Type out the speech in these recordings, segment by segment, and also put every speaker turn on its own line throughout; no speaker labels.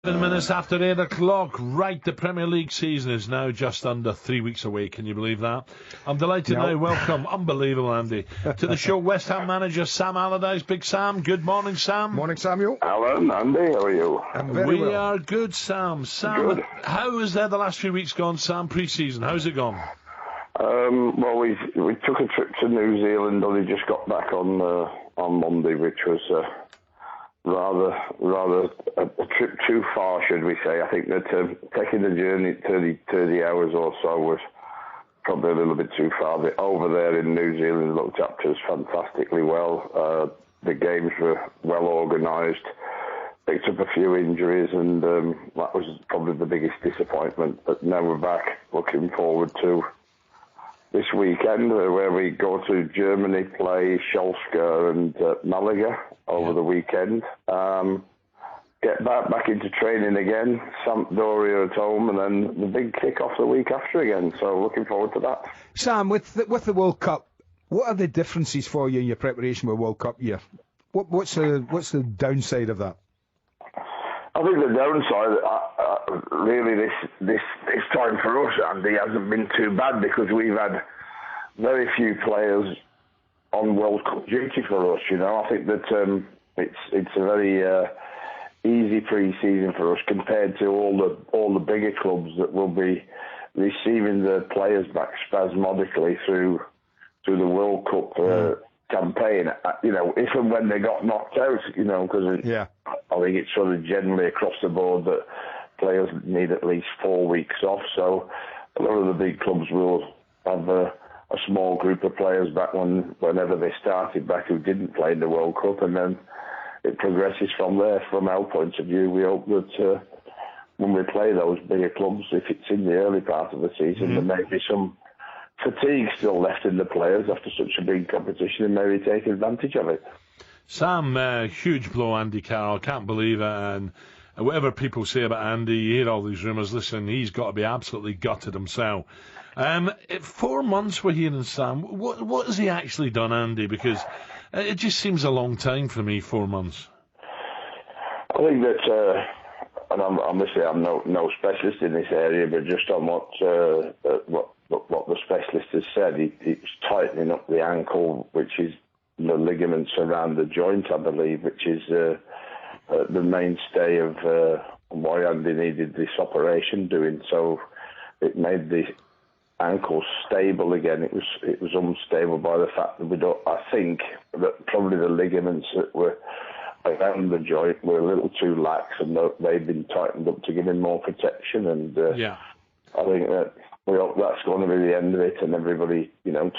7 minutes after 8 o'clock, right, the Premier League season is now just under 3 weeks away, can you believe that? I'm delighted now, welcome, unbelievable Andy, to the show, West Ham manager Sam Allardyce. Big Sam, good morning Sam.
Morning Samuel.
Alan, Andy, how are you?
I'm very well.
We are good, Sam.
Good.
How has the last few weeks gone, Sam, pre-season? How's it gone?
Well, we took a trip to New Zealand, only just got back on Monday, which was rather a trip too far, should we say. I think that taking the journey 30 hours or so was probably a little bit too far. But over there in New Zealand, looked up to us fantastically well. The games were well organised, picked up a few injuries, and that was probably the biggest disappointment. But now we're back, looking forward to this weekend, where we go to Germany, play Schalke and Malaga over the weekend. Get back into training again, Sampdoria at home, and then the big kick-off the week after again. So looking forward to that.
Sam, with the World Cup, what are the differences for you in your preparation for World Cup year? What's the downside of that?
I think the downside, really, this time for us, Andy, hasn't been too bad because we've had very few players on World Cup duty for us. You know, I think that it's a very easy pre-season for us compared to all the bigger clubs that will be receiving the players back spasmodically through the World Cup campaign. You know, if and when they got knocked out. You know, because I think it's sort of generally across the board that players need at least 4 weeks off. So a lot of the big clubs will have a small group of players back whenever they started back who didn't play in the World Cup, and then it progresses from there. From our point of view, we hope that when we play those bigger clubs, if it's in the early part of the season, there may be some fatigue still left in the players after such a big competition, and maybe take advantage of it.
Sam, huge blow, Andy Carroll. Can't believe it. And whatever people say about Andy, you hear all these rumours. Listen, he's got to be absolutely gutted himself. 4 months we're hearing, Sam. What has he actually done, Andy? Because it just seems a long time for me, 4 months.
I think that, and obviously I'm no specialist in this area, but just on what the specialist has said, he's tightening up the ankle, which is the ligaments around the joint, I believe, which is the mainstay of why Andy needed this operation doing. So it made the ankle stable again. It was unstable by the fact that I think that probably the ligaments that were around the joint were a little too lax, and they've been tightened up to give him more protection. And I think that we hope that's going to be the end of it. And everybody,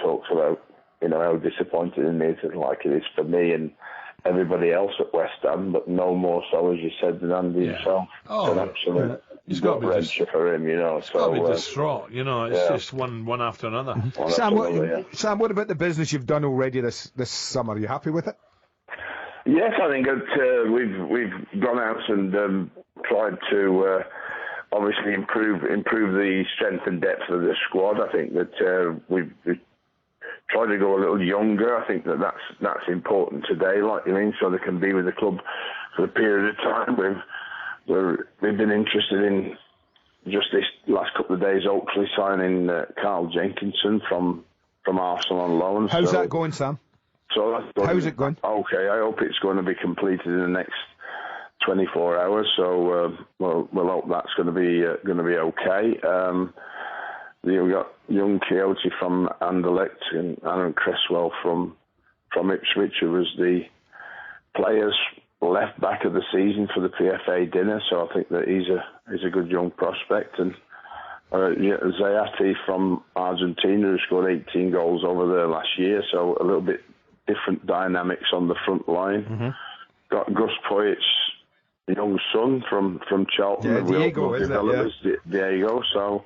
talks about how disappointed it is, like it is for me and everybody else at West Ham, but no more so, as you said, than Andy himself.
Oh,
an absolute
he's got to be
for him,
He's got to be distraught, It's just one after another.
Well,
Sam, what about the business you've done already this summer? Are you happy with it?
Yes, I think that we've gone out and tried to obviously improve the strength and depth of the squad. I think that we've tried to go a little younger. I think that's important today, like you mean, so they can be with the club for a period of time. We've been interested in just this last couple of days, Oakley signing Carl Jenkinson from Arsenal on loan.
How's that going, Sam?
So how's
it going? Okay,
I hope it's going to be completed in the next 24 hours. So we'll hope that's going to be okay. We've got young Quixote from Anderlecht and Aaron Cresswell from Ipswich, who was the players left back of the season for the PFA dinner. So I think that he's a good young prospect. And Zayati from Argentina, who scored 18 goals over there last year. So a little bit different dynamics on the front line. Got Gus Poyet's young son from Charlton.
Yeah, Diego, isn't it? Yeah.
Diego. So.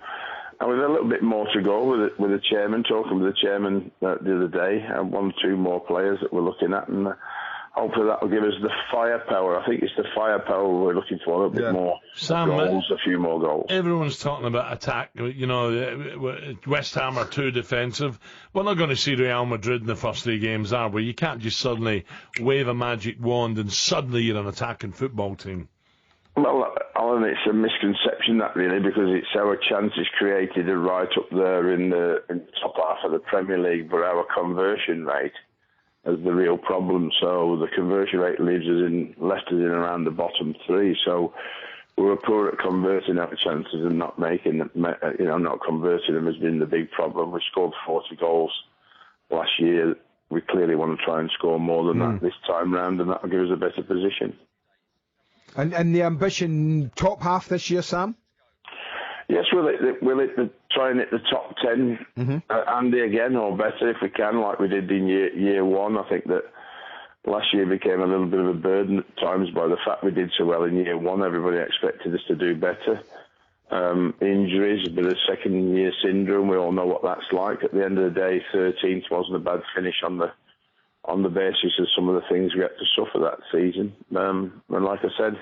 And with a little bit more to go with the chairman, talking with the chairman the other day, and 1 or 2 more players that we're looking at, and hopefully that will give us the firepower. I think it's the firepower we're looking for, a little bit more
Sam,
goals, a few more goals.
Everyone's talking about attack. West Ham are too defensive. We're not going to see Real Madrid in the first 3 games, are we? You can't just suddenly wave a magic wand and suddenly you're an attacking football team.
Well, I Well, and it's a misconception that really, because it's our chances created are right up there in the top half of the Premier League, but our conversion rate is the real problem. So the conversion rate left us in around the bottom three. So we were poor at converting our chances and not not converting them has been the big problem. We scored 40 goals last year. We clearly want to try and score more than that this time round, and that will give us a better position.
And the ambition, top half this year, Sam?
Yes, we'll try and hit the top 10, Andy, again, or better if we can, like we did in year one. I think that last year became a little bit of a burden at times by the fact we did so well in year one. Everybody expected us to do better. Injuries, a bit of second-year syndrome, we all know what that's like. At the end of the day, 13th wasn't a bad finish on the basis of some of the things we had to suffer that season. And like I said,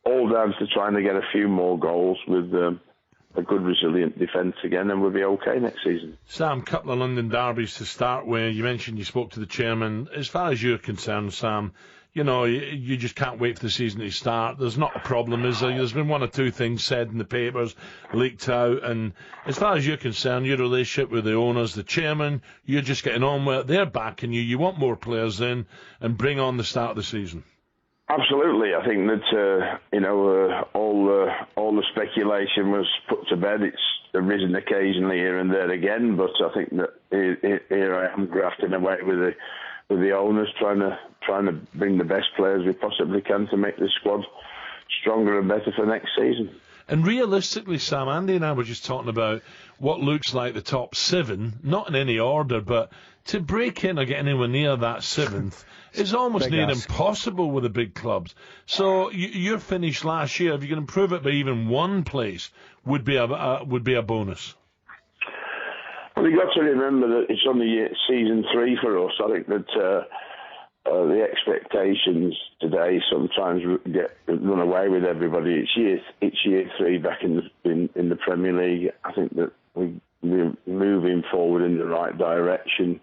all down to trying to get a few more goals with a good, resilient defence again, and we'll be okay next season.
Sam, couple of London derbies to start with. You mentioned you spoke to the chairman. As far as you're concerned, Sam, you just can't wait for the season to start. There's not a problem, is there? There's been one or two things said in the papers, leaked out, and as far as you're concerned, your relationship with the owners, the chairman, you're just getting on with it. They're backing you. You want more players in and bring on the start of the season.
Absolutely. I think that all the speculation was put to bed. It's arisen occasionally here and there again, but I think that here I am grafting away with the owners, trying to bring the best players we possibly can to make the squad stronger and better for next season.
And realistically, Sam, Andy and I were just talking about what looks like the top 7, not in any order, but to break in or get anywhere near that 7th is almost near impossible with the big clubs. So your finish last year, if you can improve it by even one place, would be a bonus.
Well, you've got to remember that it's only season 3 for us. I think that the expectations today sometimes get run away with everybody. It's year 3 back in the Premier League. I think that we're moving forward in the right direction.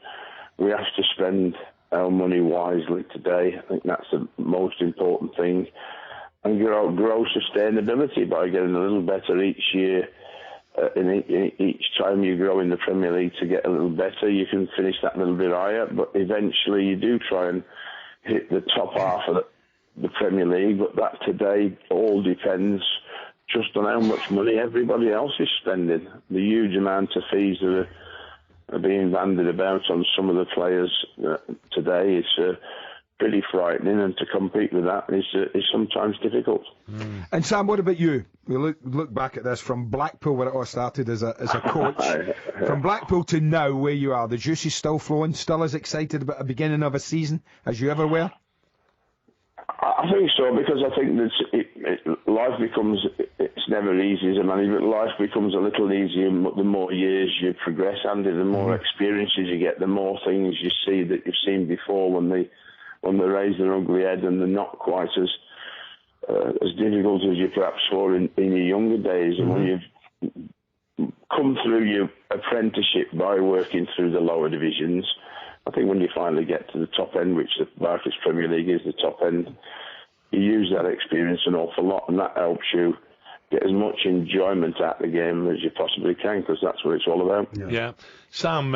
We have to spend our money wisely today. I think that's the most important thing. And grow sustainability by getting a little better each year. Each time you grow in the Premier League to get a little better, you can finish that little bit higher, but eventually you do try and hit the top half of the Premier League, but that today all depends just on how much money everybody else is spending. The huge amount of fees that are being bandied about on some of the players today is pretty frightening, and to compete with that is sometimes difficult.
And Sam, what about you? We look back at this from Blackpool, where it all started as a coach, from Blackpool to now where you are. The juice is still flowing, still as excited about the beginning of a season as you ever were?
I think so, because I think that life becomes, it's never easy as a manager, but life becomes a little easier the more years you progress, Andy, the more experiences you get, the more things you see that you've seen before when they raise their ugly head, and they're not quite as difficult as you perhaps saw in your younger days. And when you've come through your apprenticeship by working through the lower divisions, I think when you finally get to the top end, which the Barclays Premier League is the top end, you use that experience an awful lot, and that helps you get as much enjoyment out of the game as you possibly can, because that's what it's all about.
Yeah. Sam,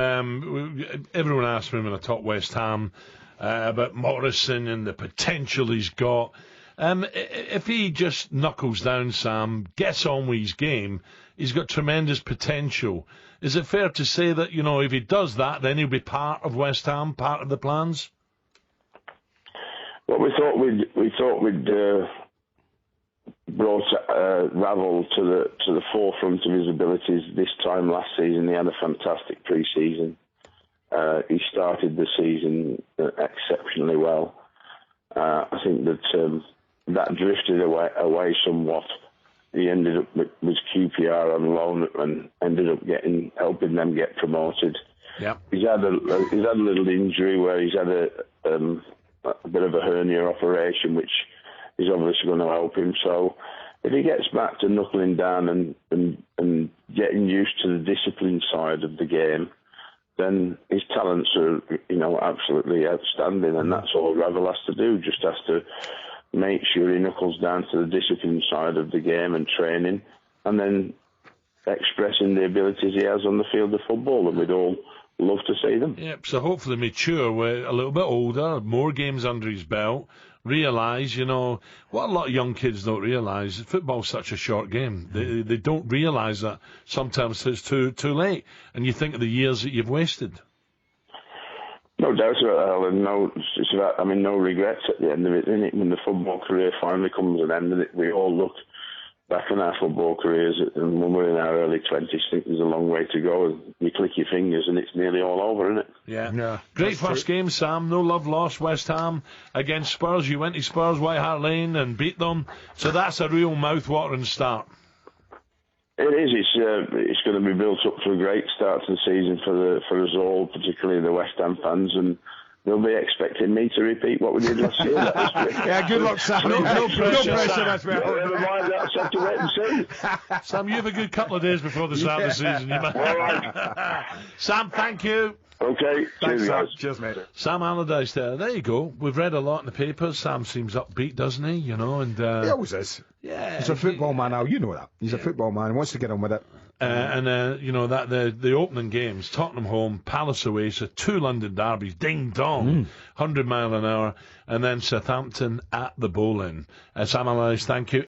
everyone asks me when I talk West Ham about Morrison and the potential he's got. If he just knuckles down, Sam, gets on with his game, he's got tremendous potential. Is it fair to say that, if he does that, then he'll be part of West Ham, part of the plans?
Well, we thought we'd brought Ravel to the forefront of his abilities this time last season. He had a fantastic pre-season. He started the season exceptionally well. I think that drifted away somewhat. He ended up with QPR on loan and ended up helping them get promoted.
Yeah,
he's had a little injury where he's had a bit of a hernia operation, which is obviously going to help him. So if he gets back to knuckling down and getting used to the discipline side of the game, then his talents are, absolutely outstanding, and that's all Ravel has to do. Just has to
make sure he knuckles down to the discipline side of the game and training, and then expressing the abilities he has on the field of football, and we'd all love to see them.
Yep, so hopefully mature, we're a little bit older, more games under his belt, realise, what a lot of young kids don't realise, football's such a short game. They don't realise that sometimes it's too late, and you think of the years that you've wasted.
No doubt about that, Alan. No regrets at the end of it, isn't it? When the football career finally comes to an end, and we all look back on our football careers, and when we're in our early 20s, think there's a long way to go, and you click your fingers and it's nearly all over, isn't it?
Yeah. Great first game, Sam. No love lost. West Ham against Spurs. You went to Spurs, White Hart Lane, and beat them. So that's a real mouth-watering start.
It is. It's going to be built up to a great start to the season for us all, particularly the West Ham fans, and they'll be expecting me to repeat what we did last year.
Yeah, good luck, Sam. No pressure as well.
Never mind, that's have to wait and see.
Sam, you have a good couple of days before the start of the season. You might...
All right.
Sam, thank you.
Okay,
Thanks,
cheers,
Sam.
guys.
Cheers, mate.
Sam Allardyce there. There you go. We've read a lot in the papers. Sam seems upbeat, doesn't he? And
He always is.
Yeah,
he's a football man now. You know that. He's a football man. He wants to get on with it.
That the opening games, Tottenham home, Palace away, so 2 London derbies, ding dong, 100 mile an hour, and then Southampton at the Bowling. Sam Allardyce, thank you.